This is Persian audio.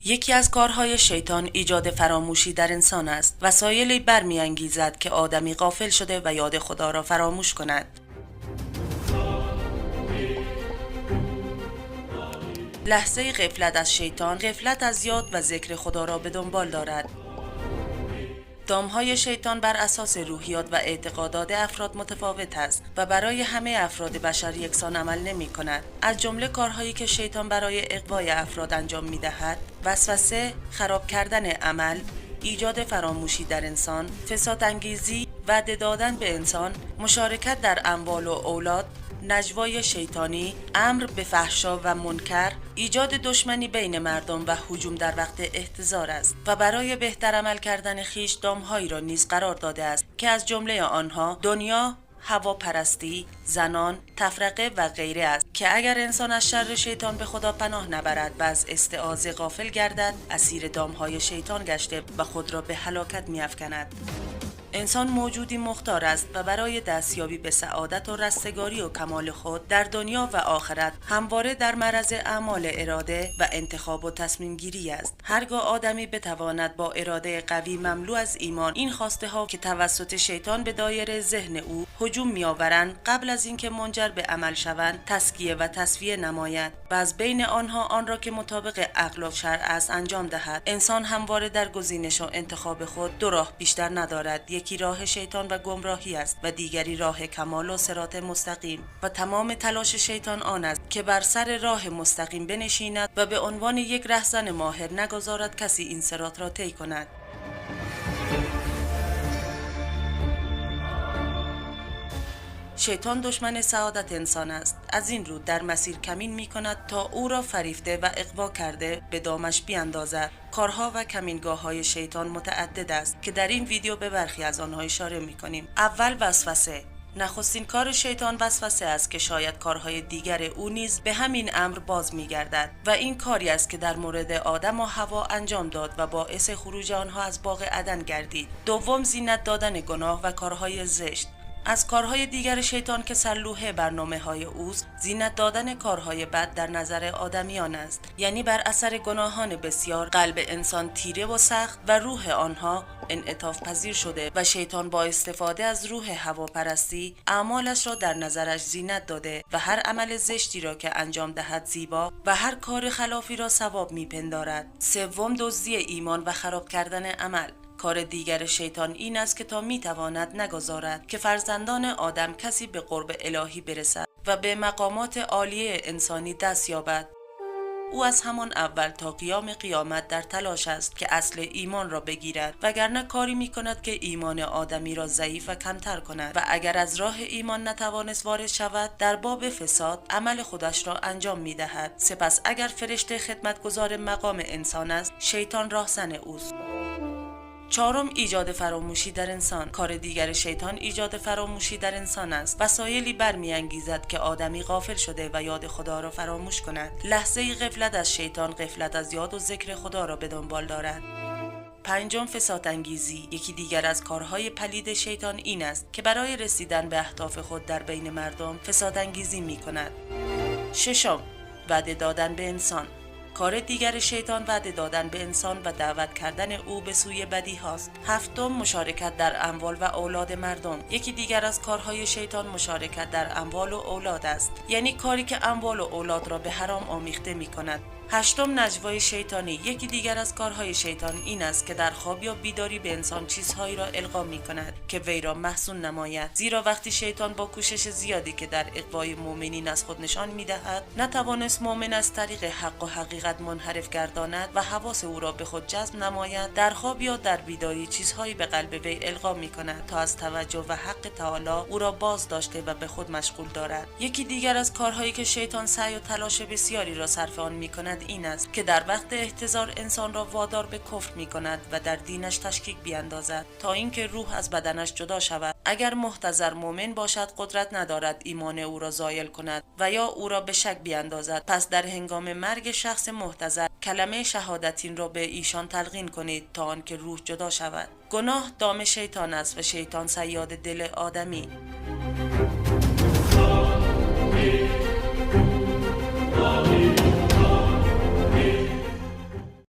یکی از کارهای شیطان ایجاد فراموشی در انسان است. وسایلی برمی‌انگیزد که آدمی غافل شده و یاد خدا را فراموش کند. لحظه غفلت از شیطان، غفلت از یاد و ذکر خدا را به دنبال دارد. دامهای شیطان بر اساس روحیات و اعتقادات افراد متفاوت است و برای همه افراد بشر یکسان عمل نمی کند. از جمله کارهایی که شیطان برای اغوای افراد انجام می دهد: وسوسه، خراب کردن عمل، ایجاد فراموشی در انسان، فساد انگیزی، وعده دادن به انسان، مشارکت در اموال و اولاد، نجوای شیطانی، امر به فحشا و منکر، ایجاد دشمنی بین مردم و هجوم در وقت احتضار است و برای بهتر عمل کردن خویش دامهایی را نیز قرار داده است که از جمله آنها دنیا، هواپرستی، زنان، تفرقه و غیره است که اگر انسان از شر شیطان به خدا پناه نبرد و از استعاذه غافل گردد، اسیر دامهای شیطان گشته و خود را به هلاکت می‌افکند. انسان موجودی مختار است و برای دستیابی به سعادت و رستگاری و کمال خود در دنیا و آخرت همواره در معرض اعمال اراده و انتخاب و تصمیم گیری است. هرگاه آدمی بتواند با اراده قوی مملو از ایمان این خواسته ها که توسط شیطان به دایره ذهن او هجوم میآورند قبل از اینکه منجر به عمل شوند تزکیه و تصفیه نماید و از بین آنها آن را که مطابق عقل و شرع است انجام دهد، انسان همواره در گزینش و انتخاب خود دو راه بیشتر ندارد. یکی راه شیطان و گمراهی است و دیگری راه کمال و صراط مستقیم و تمام تلاش شیطان آن است که بر سر راه مستقیم بنشیند و به عنوان یک رهزن ماهر نگذارد کسی این صراط را طی کند. شیطان دشمن سعادت انسان است. از این رو در مسیر کمین می کند تا او را فریفته و اغوا کرده به دامش بیاندازد. کارها و کمینگاه های شیطان متعدد است که در این ویدیو به برخی از آنها اشاره می کنیم. اول، وسوسه. نخستین کار شیطان وسوسه است که شاید کارهای دیگر او نیز به همین امر باز می گردد و این کاری است که در مورد آدم و حوا انجام داد و باعث خروج آنها از باغ عدن گردید. دوم، زینت دادن گناه و کارهای زشت. از کارهای دیگر شیطان که سرلوحه برنامه‌های اوست، زینت دادن کارهای بد در نظر آدمیان است. یعنی بر اثر گناهان بسیار قلب انسان تیره و سخت و روح آنها انعطاف پذیر شده و شیطان با استفاده از روح هواپرستی اعمالش را در نظرش زینت داده و هر عمل زشتی را که انجام دهد زیبا و هر کار خلافی را ثواب میپندارد. سوم، دزدی ایمان و خراب کردن عمل. کار دیگر شیطان این است که تا میتواند نگذارد که فرزندان آدم کسی به قرب الهی برسد و به مقامات عالیه انسانی دست یابد. او از همان اول تا قیام قیامت در تلاش است که اصل ایمان را بگیرد، وگرنه کاری می کند که ایمان آدمی را ضعیف و کمتر کند و اگر از راه ایمان نتوانست وارد شود در باب فساد عمل خودش را انجام می دهد. سپس اگر فرشته خدمتگزار مقام انسان است، شیطان راهزن اوست. چهارم، ایجاد فراموشی در انسان. کار دیگر شیطان ایجاد فراموشی در انسان است. وسایلی برمی‌انگیزد که آدمی غافل شده و یاد خدا را فراموش کند. لحظه غفلت از شیطان، غفلت از یاد و ذکر خدا را به دنبال دارد. پنجم، فساد انگیزی. یکی دیگر از کارهای پلید شیطان این است که برای رسیدن به اهداف خود در بین مردم فساد انگیزی می کند. ششم، وعده دادن به انسان. کار دیگر شیطان وعده دادن به انسان و دعوت کردن او به سوی بدی هاست. هفتم، مشارکت در اموال و اولاد مردم. یکی دیگر از کارهای شیطان مشارکت در اموال و اولاد است، یعنی کاری که اموال و اولاد را به حرام آمیخته می کند. هشتم، نجوای شیطانی. یکی دیگر از کارهای شیطان این است که در خواب یا بیداری به انسان چیزهایی را القا می کند که وی را محزون نماید، زیرا وقتی شیطان با کوشش زیادی که در اغوای مؤمنین از خود نشان می دهد نتوانست مؤمن از طریق حق و حقیقت منحرف گرداند و حواس او را به خود جذب نماید، در خواب یا در بیداری چیزهایی به قلب وی القا می کند تا از توجه و حق تعالی او را باز داشته و به خود مشغول دارد. یکی دیگر از کارهایی که شیطان سعی و تلاش بسیاری را صرف آن می کند این است که در وقت احتضار انسان را وادار به کفر می کند و در دینش تشکیک بیاندازد تا اینکه روح از بدنش جدا شود. اگر محتضر مؤمن باشد قدرت ندارد ایمان او را زایل کند و یا او را به شک بیاندازد، پس در هنگام مرگ شخص محتضر کلمه شهادتین را به ایشان تلقین کنید تا آنکه روح جدا شود. گناه دام شیطان است و شیطان صیاد دل آدمی.